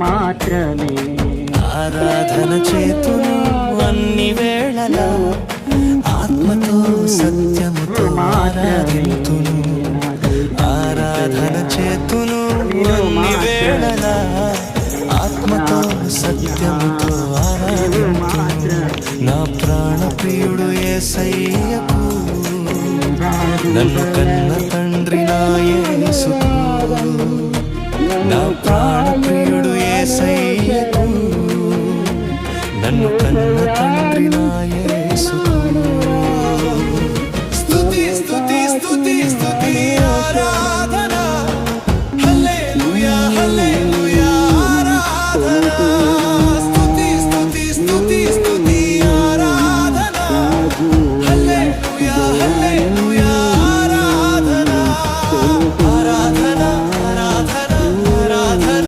మాత్రమే ఆరాధన చేతును అన్ని వేళలా ఆత్మతో సత్యముతో ఆరాధింతును ఆరాధన చేతును అన్ని వేళలా ఆత్మతో సత్యముతో ఆరాధింతును నా ప్రాణ ప్రియుడు యేసయ్యకు నన్ను కన్న తండ్రి నా యేసుకు నా ప్రాణ ప్రియుడు యేసయ్యకు నన్ను కన్న తండ్రి నా